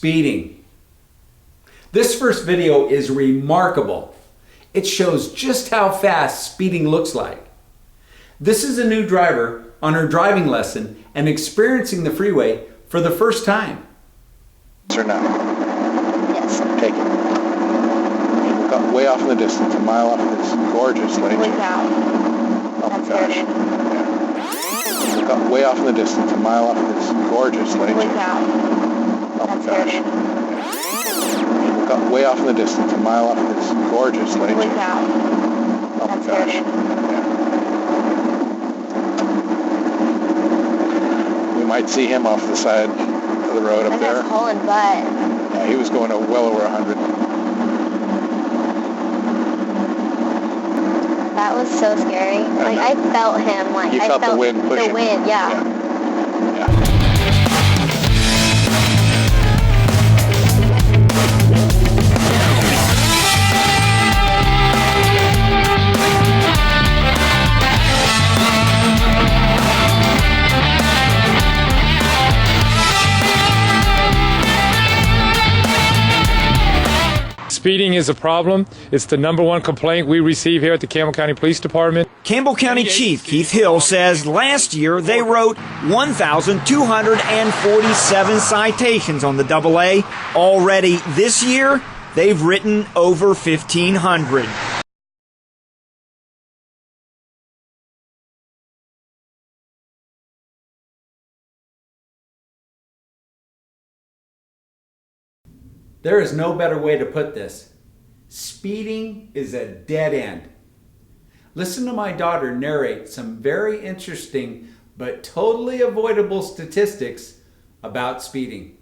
Speeding. This first video is remarkable. It shows just how fast speeding looks like. This is a new driver on her driving lesson and experiencing the freeway for the first time. Yes or no? Yes. Take it. Look up way off in the distance, a mile off. It's gorgeous, lady. Look out. Oh my That's gosh. good. Yeah. Look up way off in the distance, a mile off. It's gorgeous, lady. Look out. Oh my That's gosh. good. Yeah. Look up way off in the distance, a mile off. It's gorgeous, lady. Look out. Oh my That's gosh. good. Yeah. We might see him off the side of the road up That there. guy's hauling butt. Yeah, he was going to well over 100. That was so scary. Like, I felt him. Like, You I felt the wind pushing. The wind, yeah. Yeah. Speeding is a problem. It's the #1 complaint we receive here at the Campbell County Police Department. Campbell County Chief Keith Hill says last year they wrote 1,247 citations on the AA. Already this year, they've written over 1,500. There is no better way to put this. Speeding is a dead end. Listen to my daughter narrate some very interesting but totally avoidable statistics about speeding.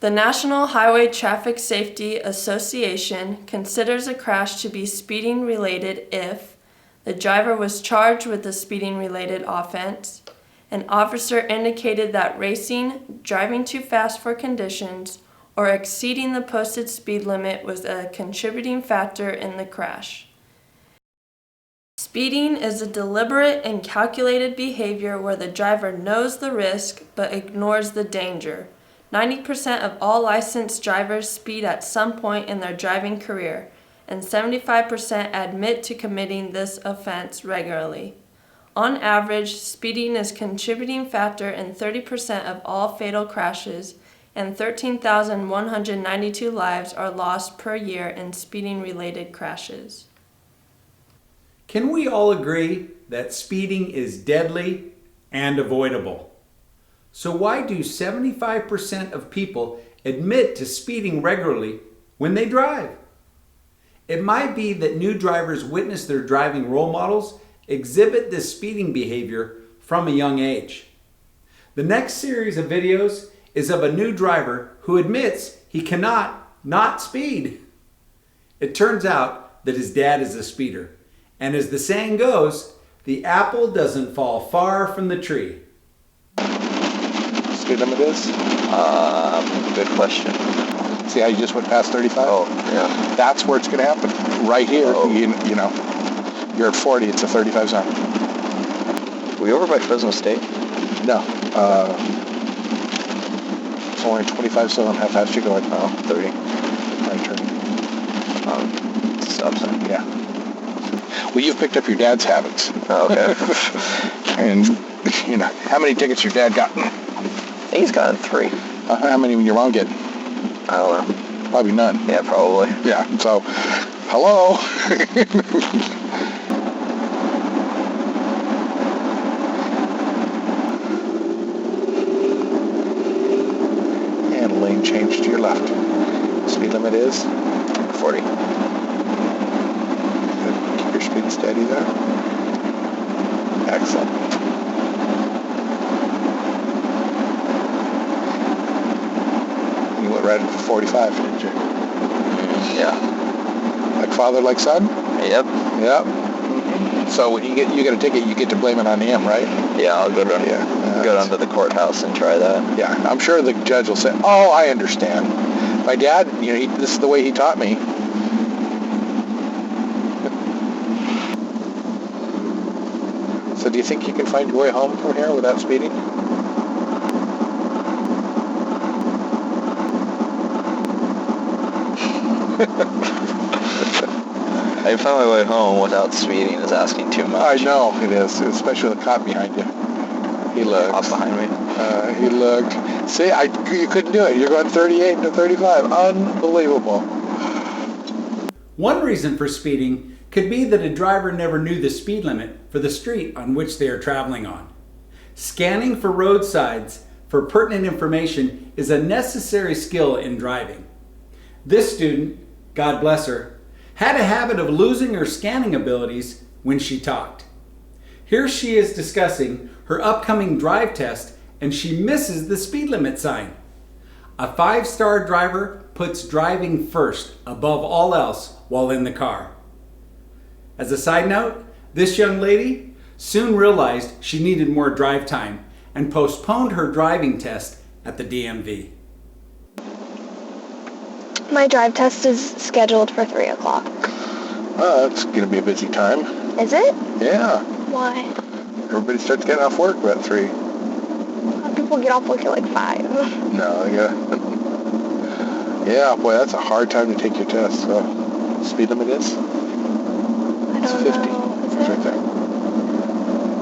The National Highway Traffic Safety Association considers a crash to be speeding related if the driver was charged with a speeding related offense, an officer indicated that racing, driving too fast for conditions, or exceeding the posted speed limit was a contributing factor in the crash. Speeding is a deliberate and calculated behavior where the driver knows the risk but ignores the danger. 90% of all licensed drivers speed at some point in their driving career, and 75% admit to committing this offense regularly. On average, speeding is a contributing factor in 30% of all fatal crashes, and 13,192 lives are lost per year in speeding-related crashes. Can we all agree that speeding is deadly and avoidable? So why do 75% of people admit to speeding regularly when they drive? It might be that new drivers witness their driving role models exhibit this speeding behavior from a young age. The next series of videos is of a new driver who admits he cannot not speed. It turns out that his dad is a speeder. And as the saying goes, the apple doesn't fall far from the tree. Speed limit is? Good question. See how you just went past 35? Oh, yeah. That's where it's going to happen. Right here, Oh. you know, you're at 40, it's a 35 zone. Were you over by Fresno State? No. It's only 25 zone. How fast you going? Oh, 30. Right turn. Stop sign. Yeah. Well, you've picked up your dad's habits. Oh, okay. And, you know, how many tickets your dad got? I think he's gotten 3. How many did your mom get? I don't know. Probably none. Yeah, probably. Yeah, so, hello. And lane change to your left. Speed limit is 40. good. Keep your speed steady there. Excellent. You went right into 45, didn't you? Yeah. Like father, like son? Yep. Yep. So when you get a ticket, you get to blame it on him, right? Yeah, I'll go down. Yeah. Go down to the courthouse and try that. Yeah, I'm sure the judge will say, "Oh, I understand. My dad, you know, this is the way he taught me." So do you think you can find your way home from here without speeding? I found my way home without speeding is asking too much. I know it is, especially the cop behind you. He looked. Up behind me. He looked. See, you couldn't do it. You're going 38 to 35. Unbelievable. One reason for speeding could be that a driver never knew the speed limit for the street on which they are traveling on. Scanning for roadsides for pertinent information is a necessary skill in driving. This student, God bless her, had a habit of losing her scanning abilities when she talked. Here she is discussing her upcoming drive test and she misses the speed limit sign. A 5-star driver puts driving first above all else while in the car. As a side note, this young lady soon realized she needed more drive time and postponed her driving test at the DMV. My drive test is scheduled for 3 o'clock. It's going to be a busy time. Is it? Yeah. Why? Everybody starts getting off work about 3. People get off work at like 5. No, yeah. Yeah, boy, that's a hard time to take your test. So, speed limit is? I It's don't 50. know. Is It's it? right there.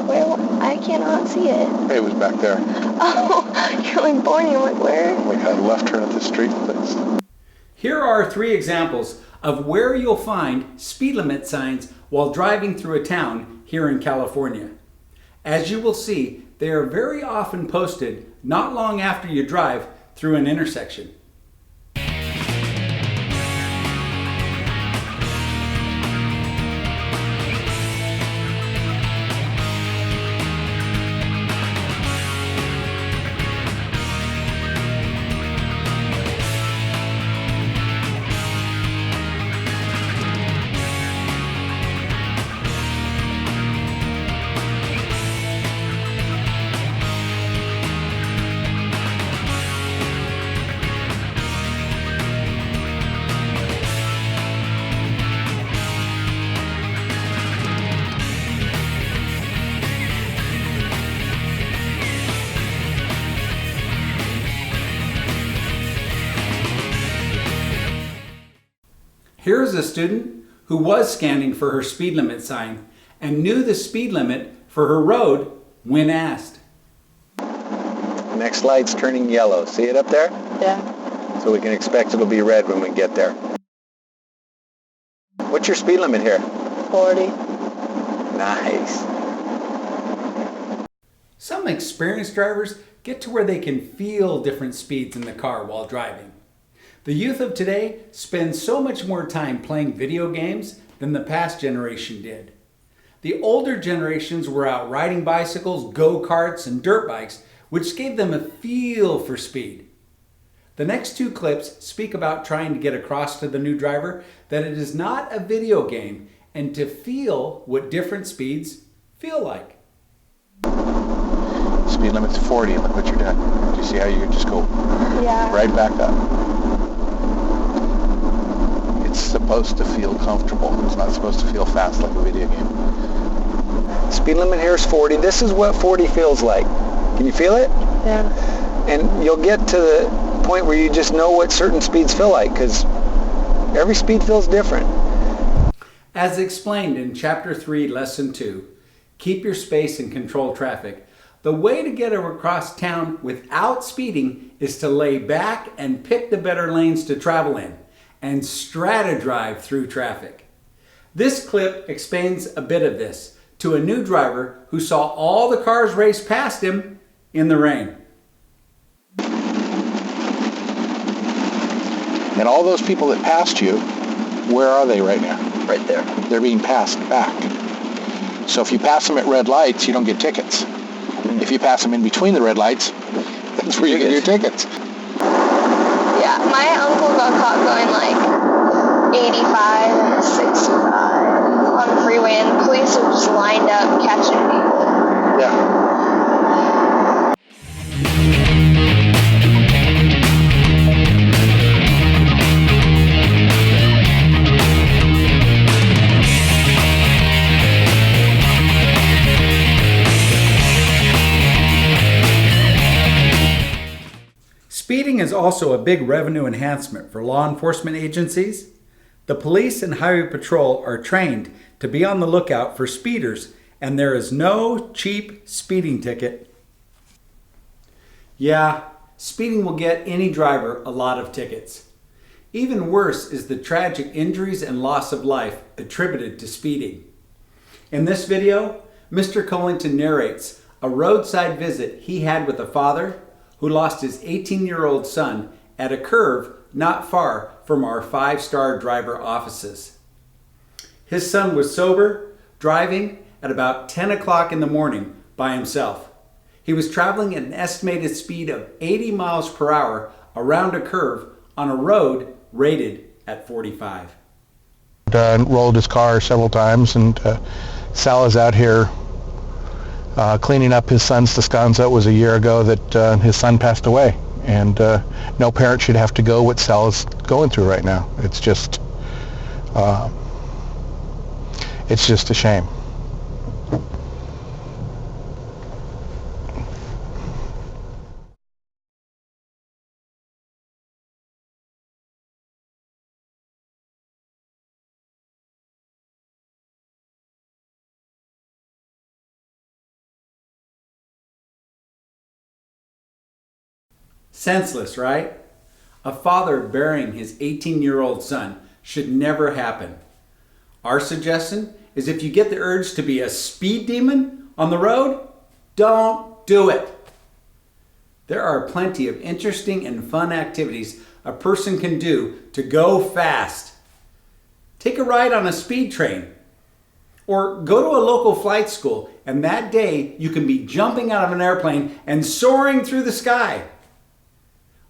Where? I cannot see it. Hey, it was back there. Oh, you're like Barney. I'm like, where? We had a left turn at the street place. Here are 3 examples of where you'll find speed limit signs while driving through a town here in California. As you will see, they are very often posted not long after you drive through an intersection. Here is a student who was scanning for her speed limit sign and knew the speed limit for her road when asked. Next light's turning yellow. See it up there? Yeah. So we can expect it'll be red when we get there. What's your speed limit here? 40. Nice. Some experienced drivers get to where they can feel different speeds in the car while driving. The youth of today spend so much more time playing video games than the past generation did. The older generations were out riding bicycles, go-karts, and dirt bikes, which gave them a feel for speed. The next 2 clips speak about trying to get across to the new driver that it is not a video game and to feel what different speeds feel like. Speed limit's 40, and look what you're doing. Do you see how you just go Yeah. right back up? It's supposed to feel comfortable. It's not supposed to feel fast like a video game. Speed limit here is 40. This is what 40 feels like. Can you feel it? Yeah. And you'll get to the point where you just know what certain speeds feel like, because every speed feels different. As explained in Chapter 3, Lesson 2, Keep Your Space and Control Traffic, the way to get across town without speeding is to lay back and pick the better lanes to travel in and strata-drive through traffic. This clip explains a bit of this to a new driver who saw all the cars race past him in the rain. And all those people that passed you, where are they right now? Right there. They're being passed back. So if you pass them at red lights, you don't get tickets. If you pass them in between the red lights, that's where you get your tickets. Yeah, my uncle got caught going like 85 and 65 on the freeway, and the police were just lined up catching people. Yeah. Speeding is also a big revenue enhancement for law enforcement agencies. The police and highway patrol are trained to be on the lookout for speeders, and there is no cheap speeding ticket. Yeah, speeding will get any driver a lot of tickets. Even worse is the tragic injuries and loss of life attributed to speeding. In this video, Mr. Collington narrates a roadside visit he had with a father who lost his 18-year-old son at a curve not far from our 5-star driver offices. His son was sober, driving at about 10 o'clock in the morning by himself. He was traveling at an estimated speed of 80 miles per hour around a curve on a road rated at 45. Rolled his car several times, and Sal is out here cleaning up his son's Descanso. It was a year ago that his son passed away, and no parent should have to go what Sal is going through right now. It's just a shame. Senseless, right? A father burying his 18-year-old son should never happen. Our suggestion is if you get the urge to be a speed demon on the road, don't do it. There are plenty of interesting and fun activities a person can do to go fast. Take a ride on a speed train, or go to a local flight school, and that day you can be jumping out of an airplane and soaring through the sky.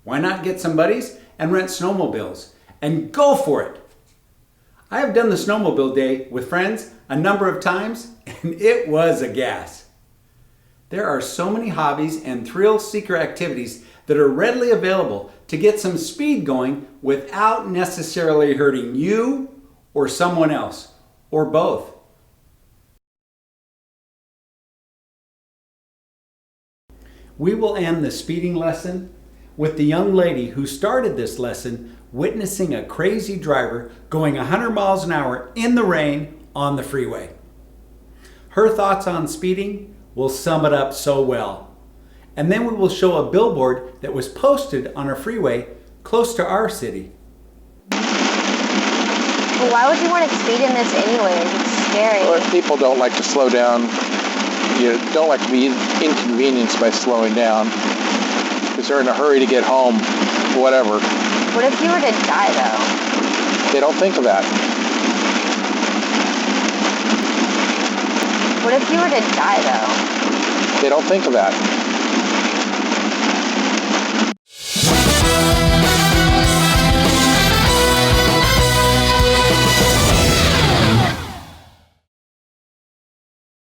Why not get some buddies and rent snowmobiles and go for it? I have done the snowmobile day with friends a number of times, and it was a gas. There are so many hobbies and thrill-seeker activities that are readily available to get some speed going without necessarily hurting you or someone else, or both. We will end the speeding lesson with the young lady who started this lesson witnessing a crazy driver going 100 miles an hour in the rain on the freeway. Her thoughts on speeding will sum it up so well. And then we will show a billboard that was posted on a freeway close to our city. Well, why would you want to speed in this anyways? It's scary. Well, if people don't like to slow down, you don't like to be inconvenienced by slowing down, because they're in a hurry to get home, whatever. What if you were to die, though? They don't think of that. What if you were to die, though? They don't think of that.